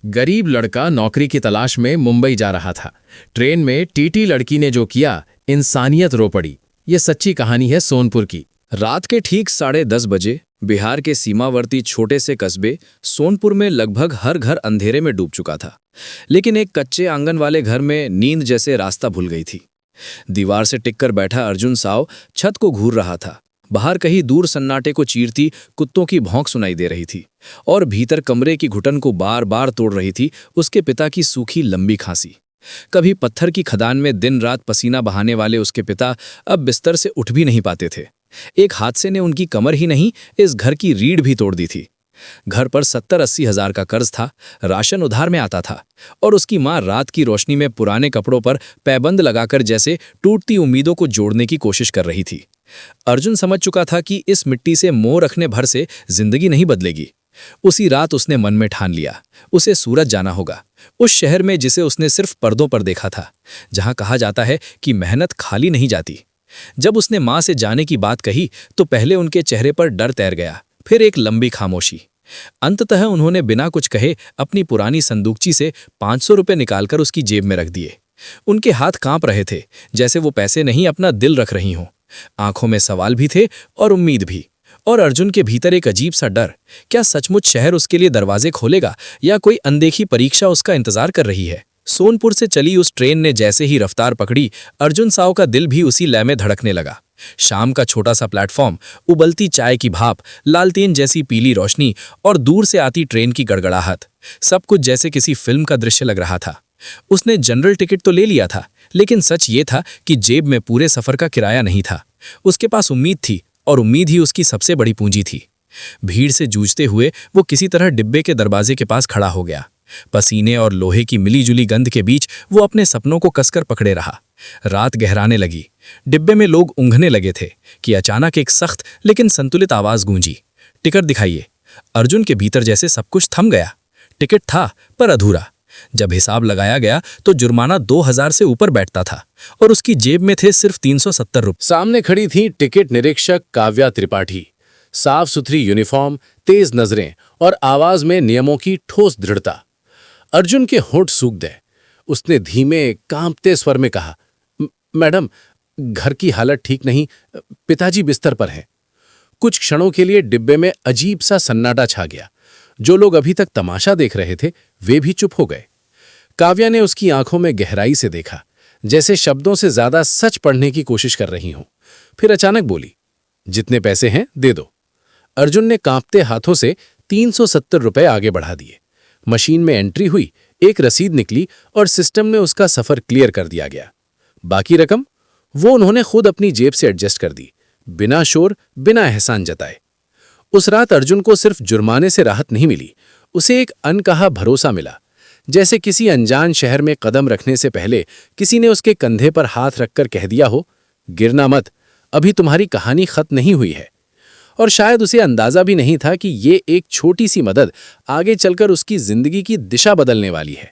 गरीब लड़का नौकरी की तलाश में मुंबई जा रहा था। ट्रेन में टीटी लड़की ने जो किया, इंसानियत रो पड़ी। ये सच्ची कहानी है सोनपुर की। रात के ठीक 10:30 बजे बिहार के सीमावर्ती छोटे से कस्बे सोनपुर में लगभग हर घर अंधेरे में डूब चुका था। लेकिन एक कच्चे आंगन वाले घर में नींद जैसे रास्ता भूल गई थी। दीवार से टिककर बैठा अर्जुन साव छत को घूर रहा था। बाहर कहीं दूर सन्नाटे को चीरती कुत्तों की भौंक सुनाई दे रही थी और भीतर कमरे की घुटन को बार बार तोड़ रही थी उसके पिता की सूखी लंबी खांसी। कभी पत्थर की खदान में दिन रात पसीना बहाने वाले उसके पिता अब बिस्तर से उठ भी नहीं पाते थे। एक हादसे ने उनकी कमर ही नहीं, इस घर की रीढ़ भी तोड़ दी थी। घर पर 70-80 हजार का कर्ज था, राशन उधार में आता था और उसकी मां रात की रोशनी में पुराने कपड़ों पर पैबंद लगाकर जैसे टूटती उम्मीदों को जोड़ने की कोशिश कर रही थी। अर्जुन समझ चुका था कि इस मिट्टी से मोह रखने भर से जिंदगी नहीं बदलेगी। उसी रात उसने मन में ठान लिया, उसे सूरत जाना होगा, उस शहर में जिसे उसने सिर्फ पर्दों पर देखा था, जहां कहा जाता है कि मेहनत खाली नहीं जाती। जब उसने मां से जाने की बात कही तो पहले उनके चेहरे पर डर तैर गया, फिर एक लंबी खामोशी। अंततः उन्होंने बिना कुछ कहे अपनी पुरानी संदूकची से 500 रुपए निकालकर उसकी जेब में रख दिए। उनके हाथ कांप रहे थे, जैसे वो पैसे नहीं अपना दिल रख रही हों। आंखों में सवाल भी थे और उम्मीद भी, और अर्जुन के भीतर एक अजीब सा डर। क्या सचमुच शहर उसके लिए दरवाजे खोलेगा या कोई अनदेखी परीक्षा उसका इंतजार कर रही है? सोनपुर से चली उस ट्रेन ने जैसे ही रफ्तार पकड़ी, अर्जुन साव का दिल भी उसी लय में धड़कने लगा। शाम का छोटा सा प्लेटफॉर्म, उबलती चाय की भाप, लालटेन जैसी पीली रोशनी और दूर से आती ट्रेन की गड़गड़ाहट, सब कुछ जैसे किसी फिल्म का दृश्य लग रहा था। उसने जनरल टिकट तो ले लिया था, लेकिन सच ये था कि जेब में पूरे सफर का किराया नहीं था। उसके पास उम्मीद थी और उम्मीद ही उसकी सबसे बड़ी पूंजी थी। भीड़ से जूझते हुए वो किसी तरह डिब्बे के दरवाजे के पास खड़ा हो गया। पसीने और लोहे की मिलीजुली गंध के बीच वो अपने सपनों को कसकर पकड़े रहा। रात गहराने लगी। डिब्बे में लोग ऊँघने लगे थे कि अचानक एक सख्त लेकिन संतुलित आवाज गूंजी, टिकट दिखाइए। अर्जुन के भीतर जैसे सब कुछ थम गया। टिकट था पर अधूरा। जब हिसाब लगाया गया तो जुर्माना 2000 से ऊपर बैठता था और उसकी जेब में थे सिर्फ 370 रुपये। सामने खड़ी थी टिकट निरीक्षक काव्या त्रिपाठी। साफ सुथरी यूनिफॉर्म, तेज नजरें और आवाज में नियमों की ठोस दृढ़ता। अर्जुन के होंठ सूख गए। उसने धीमे कांपते स्वर में कहा, मैडम, घर की हालत ठीक नहीं, पिताजी बिस्तर पर हैं। कुछ क्षणों के लिए डिब्बे में अजीब सा सन्नाटा छा गया। जो लोग अभी तक तमाशा देख रहे थे वे भी चुप हो गए। काव्या ने उसकी आंखों में गहराई से देखा, जैसे शब्दों से ज्यादा सच पढ़ने की कोशिश कर रही हूं। फिर अचानक बोली, जितने पैसे हैं दे दो। अर्जुन ने कांपते हाथों से 370 रुपए आगे बढ़ा दिए। मशीन में एंट्री हुई, एक रसीद निकली और सिस्टम में उसका सफर क्लियर कर दिया गया। बाकी रकम वो उन्होंने खुद अपनी जेब से एडजस्ट कर दी, बिना शोर, बिना एहसान जताए। उस रात अर्जुन को सिर्फ जुर्माने से राहत नहीं मिली, उसे एक अनकहा भरोसा मिला। जैसे किसी अनजान शहर में कदम रखने से पहले किसी ने उसके कंधे पर हाथ रखकर कह दिया हो, गिरना मत, अभी तुम्हारी कहानी खत्म नहीं हुई है। और शायद उसे अंदाजा भी नहीं था कि ये एक छोटी सी मदद आगे चलकर उसकी जिंदगी की दिशा बदलने वाली है।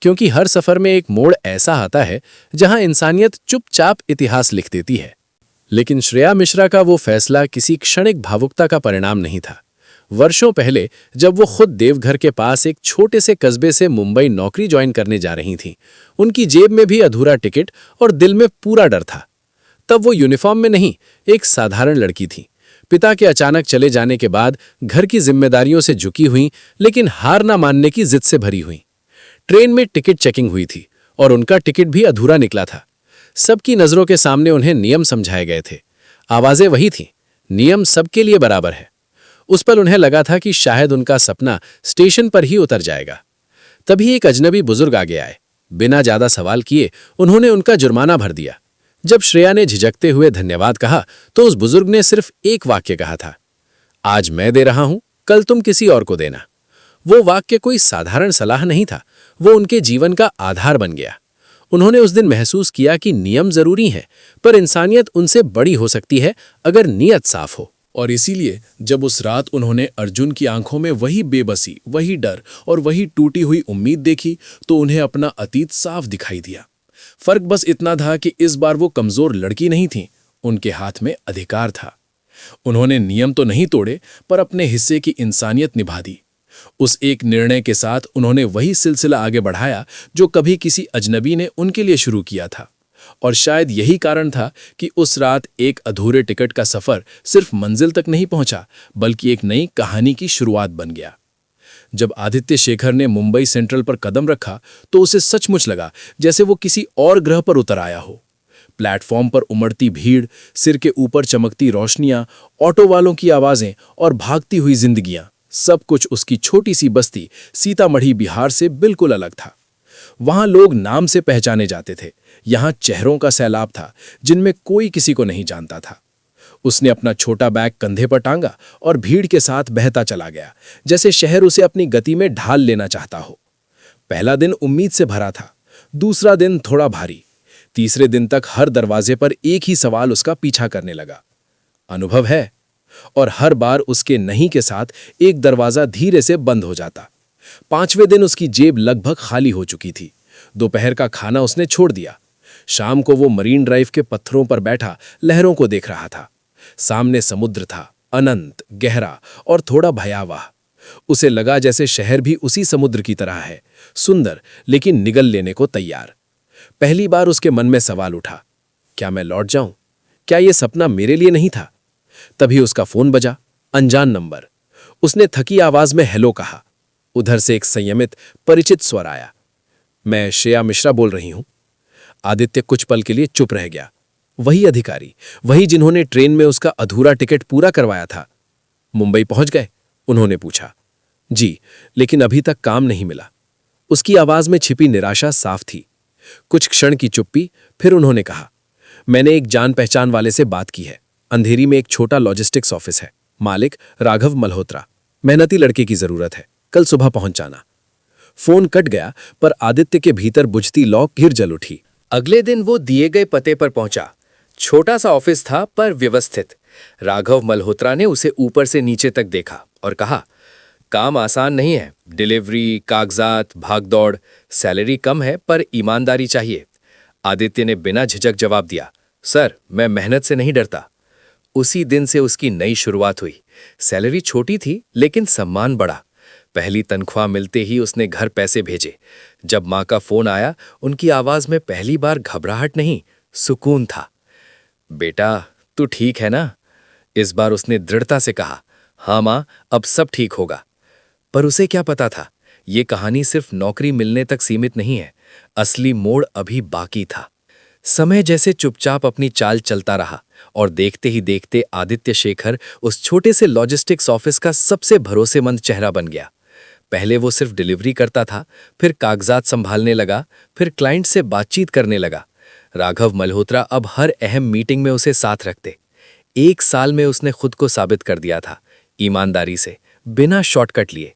क्योंकि हर सफर में एक मोड़ ऐसा आता है जहां इंसानियत चुपचाप इतिहास लिख देती है। लेकिन श्रेया मिश्रा का वो फैसला किसी क्षणिक भावुकता का परिणाम नहीं था। वर्षों पहले जब वो खुद देवघर के पास एक छोटे से कस्बे से मुंबई नौकरी ज्वाइन करने जा रही थीं, उनकी जेब में भी अधूरा टिकट और दिल में पूरा डर था। तब वो यूनिफॉर्म में नहीं, एक साधारण लड़की थी। पिता के अचानक चले जाने के बाद घर की जिम्मेदारियों से झुकी हुई, लेकिन हार ना मानने की जिद से भरी हुई। ट्रेन में टिकट चेकिंग हुई थी और उनका टिकट भी अधूरा निकला था। सबकी नजरों के सामने उन्हें नियम समझाए गए थे। आवाजें वही थीं, नियम सबके लिए बराबर है। उस पल उन्हें लगा था कि शायद उनका सपना स्टेशन पर ही उतर जाएगा। तभी एक अजनबी बुजुर्ग आगे आए। बिना ज्यादा सवाल किए उन्होंने उनका जुर्माना भर दिया। जब श्रेया ने झिझकते हुए धन्यवाद कहा तो उस बुजुर्ग ने सिर्फ एक वाक्य कहा था, आज मैं दे रहा हूं, कल तुम किसी और को देना। वो वाक्य कोई साधारण सलाह नहीं था, वो उनके जीवन का आधार बन गया। उन्होंने उस दिन महसूस किया कि नियम जरूरी है, पर इंसानियत उनसे बड़ी हो सकती है अगर नीयत साफ हो। और इसीलिए जब उस रात उन्होंने अर्जुन की आंखों में वही बेबसी, वही डर और वही टूटी हुई उम्मीद देखी तो उन्हें अपना अतीत साफ दिखाई दिया। फर्क बस इतना था कि इस बार वो कमजोर लड़की नहीं थी, उनके हाथ में अधिकार था। उन्होंने नियम तो नहीं तोड़े, पर अपने हिस्से की इंसानियत निभा दी। उस एक निर्णय के साथ उन्होंने वही सिलसिला आगे बढ़ाया जो कभी किसी अजनबी ने उनके लिए शुरू किया था। और शायद यही कारण था कि उस रात एक अधूरे टिकट का सफर सिर्फ मंजिल तक नहीं पहुंचा, बल्कि एक नई कहानी की शुरुआत बन गया। जब आदित्य शेखर ने मुंबई सेंट्रल पर कदम रखा तो उसे सचमुच लगा जैसे वो किसी और ग्रह पर उतर आया हो। प्लेटफॉर्म पर उमड़ती भीड़, सिर के ऊपर चमकती रोशनियां, ऑटो वालों की आवाजें और भागती हुई जिंदगियां, सब कुछ उसकी छोटी सी बस्ती सीतामढ़ी बिहार से बिल्कुल अलग था। वहां लोग नाम से पहचाने जाते थे, यहां चेहरों का सैलाब था जिनमें कोई किसी को नहीं जानता था। उसने अपना छोटा बैग कंधे पर टांगा और भीड़ के साथ बहता चला गया, जैसे शहर उसे अपनी गति में ढाल लेना चाहता हो। पहला दिन उम्मीद से भरा था, दूसरा दिन थोड़ा भारी, तीसरे दिन तक हर दरवाजे पर एक ही सवाल उसका पीछा करने लगा, अनुभव है? और हर बार उसके नहीं के साथ एक दरवाजा धीरे से बंद हो जाता। पांचवें दिन उसकी जेब लगभग खाली हो चुकी थी। दोपहर का खाना उसने छोड़ दिया। शाम को वो मरीन ड्राइव के पत्थरों पर बैठा लहरों को देख रहा था। सामने समुद्र था, अनंत, गहरा और थोड़ा भयावह। उसे लगा जैसे शहर भी उसी समुद्र की तरह है, सुंदर लेकिन निगल लेने को तैयार। पहली बार उसके मन में सवाल उठा, क्या मैं लौट जाऊं? क्या यह सपना मेरे लिए नहीं था? तभी उसका फोन बजा, अनजान नंबर। उसने थकी आवाज में हेलो कहा। उधर से एक संयमित, परिचित स्वर आया, मैं श्रेया मिश्रा बोल रही हूं। आदित्य कुछ पल के लिए चुप रह गया। वही अधिकारी, वही जिन्होंने ट्रेन में उसका अधूरा टिकट पूरा करवाया था। मुंबई पहुंच गए? उन्होंने पूछा। जी, लेकिन अभी तक काम नहीं मिला। उसकी आवाज में छिपी निराशा साफ थी। कुछ क्षण की चुप्पी, फिर उन्होंने कहा, मैंने एक जान पहचान वाले से बात की है। अंधेरी में एक छोटा लॉजिस्टिक्स ऑफिस है, मालिक राघव मल्होत्रा। मेहनती लड़के की जरूरत है, कल सुबह पहुंच जाना। फोन कट गया, पर आदित्य के भीतर बुझती लौ फिर जल उठी। अगले दिन वो दिए गए पते पर पहुंचा। छोटा सा ऑफिस था पर व्यवस्थित। राघव मल्होत्रा ने उसे ऊपर से नीचे तक देखा और कहा, काम आसान नहीं है, डिलीवरी, कागजात, भागदौड़, सैलरी कम है पर ईमानदारी चाहिए। आदित्य ने बिना झिझक जवाब दिया, सर मैं मेहनत से नहीं डरता। उसी दिन से उसकी नई शुरुआत हुई। सैलरी छोटी थी लेकिन सम्मान बढ़ा। पहली तनख्वाह मिलते ही उसने घर पैसे भेजे। जब माँ का फोन आया, उनकी आवाज में पहली बार घबराहट नहीं, सुकून था। बेटा तू ठीक है ना? इस बार उसने दृढ़ता से कहा, हाँ माँ, अब सब ठीक होगा। पर उसे क्या पता था, ये कहानी सिर्फ नौकरी मिलने तक सीमित नहीं है, असली मोड़ अभी बाकी था। समय जैसे चुपचाप अपनी चाल चलता रहा और देखते ही देखते आदित्य शेखर उस छोटे से लॉजिस्टिक्स ऑफिस का सबसे भरोसेमंद चेहरा बन गया। पहले वो सिर्फ डिलीवरी करता था, फिर कागजात संभालने लगा, फिर क्लाइंट से बातचीत करने लगा। राघव मल्होत्रा अब हर अहम मीटिंग में उसे साथ रखते। 1 साल में उसने खुद को साबित कर दिया था, ईमानदारी से, बिना शॉर्टकट लिए।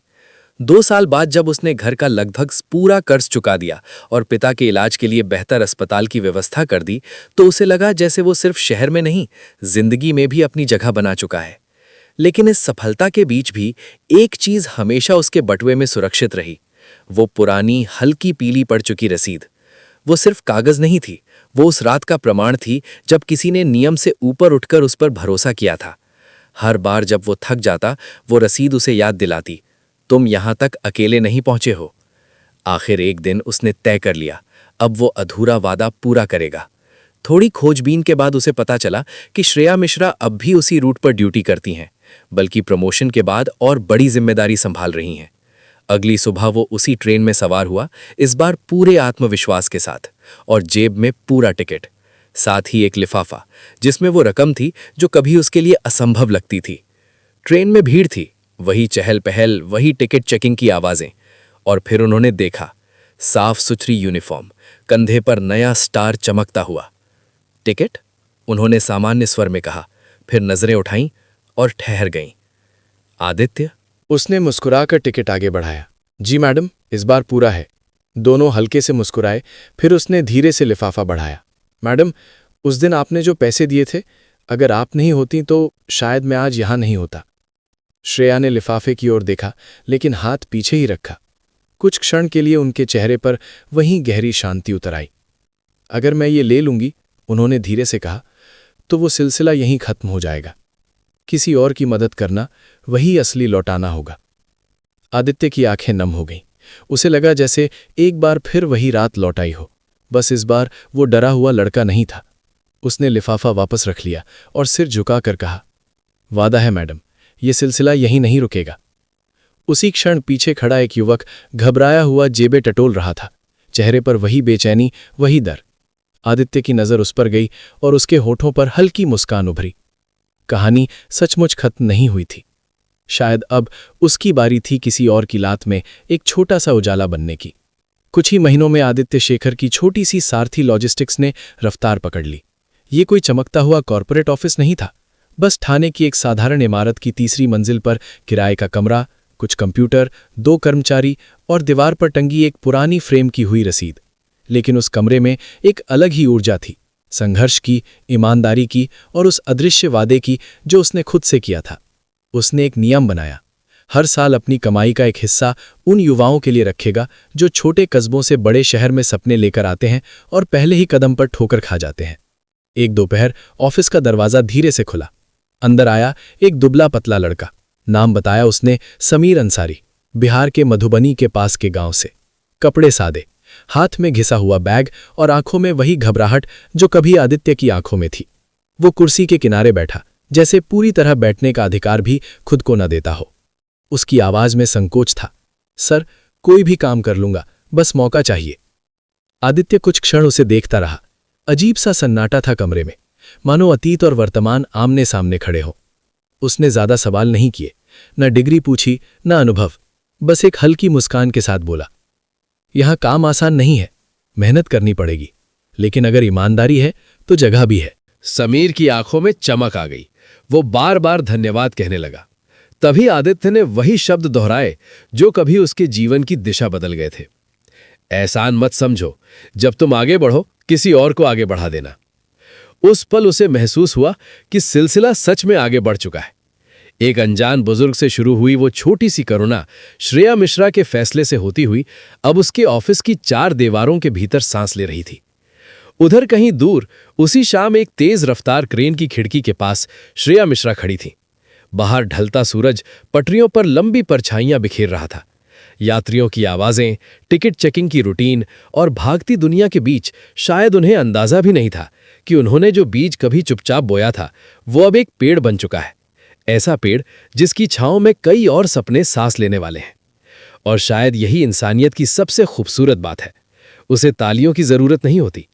2 साल बाद जब उसने घर का लगभग पूरा कर्ज चुका दिया और पिता के इलाज के लिए बेहतर अस्पताल की व्यवस्था कर दी, तो उसे लगा जैसे वो सिर्फ शहर में नहीं, जिंदगी में भी अपनी जगह बना चुका है। लेकिन इस सफलता के बीच भी एक चीज हमेशा उसके बटुए में सुरक्षित रही, वो पुरानी हल्की पीली पड़ चुकी रसीद। वो सिर्फ कागज नहीं थी, वो उस रात का प्रमाण थी जब किसी ने नियम से ऊपर उठकर उस पर भरोसा किया था। हर बार जब वो थक जाता, वो रसीद उसे याद दिलाती, तुम यहां तक अकेले नहीं पहुंचे हो। आखिर एक दिन उसने तय कर लिया, अब वो अधूरा वादा पूरा करेगा। थोड़ी खोजबीन के बाद उसे पता चला कि श्रेया मिश्रा अब भी उसी रूट पर ड्यूटी करती हैं, बल्कि प्रमोशन के बाद और बड़ी जिम्मेदारी संभाल रही हैं। अगली सुबह वो उसी ट्रेन में सवार हुआ, इस बार पूरे आत्मविश्वास के साथ, और जेब में पूरा टिकट, साथ ही एक लिफाफा जिसमें वो रकम थी जो कभी उसके लिए असंभव लगती थी। ट्रेन में भीड़ थी, वही चहल पहल, वही टिकट चेकिंग की आवाजें। और फिर उन्होंने देखा, साफ सुथरी यूनिफॉर्म, कंधे पर नया स्टार चमकता हुआ। टिकट? उन्होंने सामान्य स्वर में कहा, फिर नजरें उठाईं और ठहर गईं। आदित्य? उसने मुस्कुराकर टिकट आगे बढ़ाया। जी मैडम, इस बार पूरा है। दोनों हल्के से मुस्कुराए, फिर उसने धीरे से लिफाफा बढ़ाया। मैडम, उस दिन आपने जो पैसे दिए थे, अगर आप नहीं होती तो शायद मैं आज यहां नहीं होता। श्रेया ने लिफाफे की ओर देखा, लेकिन हाथ पीछे ही रखा। कुछ क्षण के लिए उनके चेहरे पर वहीं गहरी शांति उतर आई। अगर मैं ये ले लूंगी, उन्होंने धीरे से कहा, तो वो सिलसिला यहीं खत्म हो जाएगा। किसी और की मदद करना, वही असली लौटाना होगा। आदित्य की आंखें नम हो गईं। उसे लगा जैसे एक बार फिर वही रात लौट आई हो। बस इस बार वो डरा हुआ लड़का नहीं था। उसने लिफाफा वापस रख लिया और सिर झुकाकर कहा, वादा है मैडम, ये सिलसिला यहीं नहीं रुकेगा। उसी क्षण पीछे खड़ा एक युवक घबराया हुआ जेबें टटोल रहा था। चेहरे पर वही बेचैनी, वही डर। आदित्य की नज़र उस पर गई और उसके होठों पर हल्की मुस्कान उभरी। कहानी सचमुच खत्म नहीं हुई थी। शायद अब उसकी बारी थी किसी और की लात में एक छोटा सा उजाला बनने की। कुछ ही महीनों में आदित्य शेखर की छोटी सी सारथी लॉजिस्टिक्स ने रफ्तार पकड़ ली। ये कोई चमकता हुआ कॉर्पोरेट ऑफिस नहीं था, बस ठाणे की एक साधारण इमारत की तीसरी मंजिल पर किराए का कमरा, कुछ कंप्यूटर, 2 कर्मचारी और दीवार पर टंगी एक पुरानी फ्रेम की हुई रसीद। लेकिन उस कमरे में एक अलग ही ऊर्जा थी, संघर्ष की, ईमानदारी की और उस अदृश्य वादे की जो उसने खुद से किया था। उसने एक नियम बनाया, हर साल अपनी कमाई का एक हिस्सा उन युवाओं के लिए रखेगा जो छोटे कस्बों से बड़े शहर में सपने लेकर आते हैं और पहले ही कदम पर ठोकर खा जाते हैं। एक दोपहर ऑफिस का दरवाजा धीरे से खुला। अंदर आया एक दुबला पतला लड़का। नाम बताया उसने, समीर अंसारी, बिहार के मधुबनी के पास के गांव से। कपड़े सादे, हाथ में घिसा हुआ बैग और आंखों में वही घबराहट जो कभी आदित्य की आंखों में थी। वो कुर्सी के किनारे बैठा, जैसे पूरी तरह बैठने का अधिकार भी खुद को न देता हो। उसकी आवाज में संकोच था। सर, कोई भी काम कर लूंगा, बस मौका चाहिए। आदित्य कुछ क्षण उसे देखता रहा। अजीब सा सन्नाटा था कमरे में, मानो अतीत और वर्तमान आमने सामने खड़े हों। उसने ज्यादा सवाल नहीं किए, न डिग्री पूछी, न अनुभव। बस एक हल्की मुस्कान के साथ बोला, यहां काम आसान नहीं है, मेहनत करनी पड़ेगी, लेकिन अगर ईमानदारी है तो जगह भी है। समीर की आंखों में चमक आ गई। वो बार बार धन्यवाद कहने लगा। तभी आदित्य ने वही शब्द दोहराए जो कभी उसके जीवन की दिशा बदल गए थे। एहसान मत समझो, जब तुम आगे बढ़ो किसी और को आगे बढ़ा देना। उस पल उसे महसूस हुआ कि सिलसिला सच में आगे बढ़ चुका है। एक अनजान बुजुर्ग से शुरू हुई वो छोटी सी करुणा श्रेया मिश्रा के फैसले से होती हुई अब उसके ऑफिस की 4 दीवारों के भीतर सांस ले रही थी। उधर कहीं दूर उसी शाम एक तेज रफ्तार क्रेन की खिड़की के पास श्रेया मिश्रा खड़ी थी। बाहर ढलता सूरज पटरियों पर लंबी परछाइयां बिखेर रहा था। यात्रियों की आवाजें, टिकट चेकिंग की रूटीन और भागती दुनिया के बीच शायद उन्हें अंदाजा भी नहीं था कि उन्होंने जो बीज कभी चुपचाप बोया था वो अब एक पेड़ बन चुका है। ऐसा पेड़ जिसकी छांव में कई और सपने सांस लेने वाले हैं। और शायद यही इंसानियत की सबसे खूबसूरत बात है। उसे तालियों की जरूरत नहीं होती,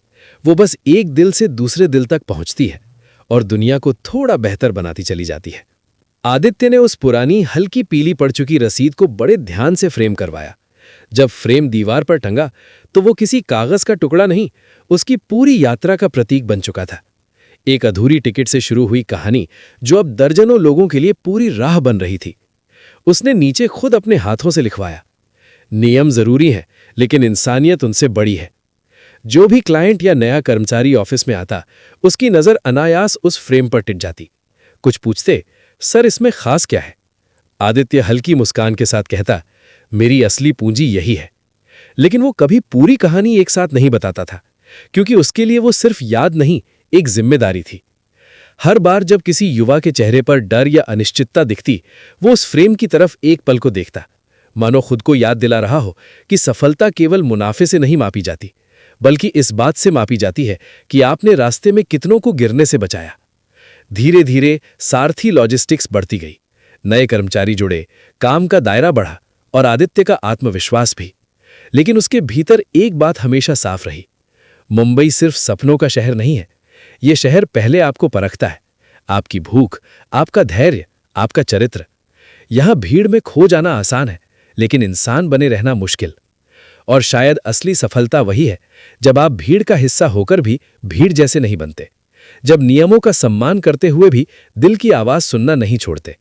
वो बस एक दिल से दूसरे दिल तक पहुंचती है और दुनिया को थोड़ा बेहतर बनाती चली जाती है। आदित्य ने उस पुरानी हल्की पीली पड़ चुकी रसीद को बड़े ध्यान से फ्रेम करवाया। जब फ्रेम दीवार पर टंगा तो वो किसी कागज का टुकड़ा नहीं, उसकी पूरी यात्रा का प्रतीक बन चुका था। एक अधूरी टिकट से शुरू हुई कहानी जो अब दर्जनों लोगों के लिए पूरी राह बन रही थी। उसने नीचे खुद अपने हाथों से लिखवाया, नियम जरूरी है लेकिन इंसानियत उनसे बड़ी है। जो भी क्लाइंट या नया कर्मचारी ऑफिस में आता, उसकी नजर अनायास उस फ्रेम पर टिक जाती। कुछ पूछते, सर इसमें खास क्या है? आदित्य हल्की मुस्कान के साथ कहता, मेरी असली पूंजी यही है। लेकिन वो कभी पूरी कहानी एक साथ नहीं बताता था, क्योंकि उसके लिए वो सिर्फ याद नहीं, एक जिम्मेदारी थी। हर बार जब किसी युवा के चेहरे पर डर या अनिश्चितता दिखती, वो उस फ्रेम की तरफ एक पल को देखता, मानो खुद को याद दिला रहा हो कि सफलता केवल मुनाफे से नहीं मापी जाती, बल्कि इस बात से मापी जाती है कि आपने रास्ते में कितनों को गिरने से बचाया। धीरे धीरे सारथी लॉजिस्टिक्स बढ़ती गई। नए कर्मचारी जुड़े, काम का दायरा बढ़ा और आदित्य का आत्मविश्वास भी। लेकिन उसके भीतर एक बात हमेशा साफ रही, मुंबई सिर्फ सपनों का शहर नहीं है। यह शहर पहले आपको परखता है, आपकी भूख, आपका धैर्य, आपका चरित्र। यहां भीड़ में खो जाना आसान है, लेकिन इंसान बने रहना मुश्किल। और शायद असली सफलता वही है जब आप भीड़ का हिस्सा होकर भी भीड़ जैसे नहीं बनते, जब नियमों का सम्मान करते हुए भी दिल की आवाज सुनना नहीं छोड़ते।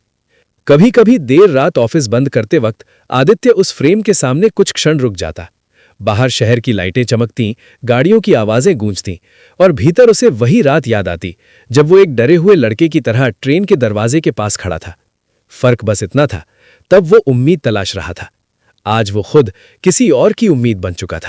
कभी कभी देर रात ऑफिस बंद करते वक्त आदित्य उस फ्रेम के सामने कुछ क्षण रुक जाता। बाहर शहर की लाइटें चमकतीं, गाड़ियों की आवाजें गूंजतीं और भीतर उसे वही रात याद आती जब वो एक डरे हुए लड़के की तरह ट्रेन के दरवाजे के पास खड़ा था। फर्क बस इतना था, तब वो उम्मीद तलाश रहा था, आज वो खुद किसी और की उम्मीद बन चुका था।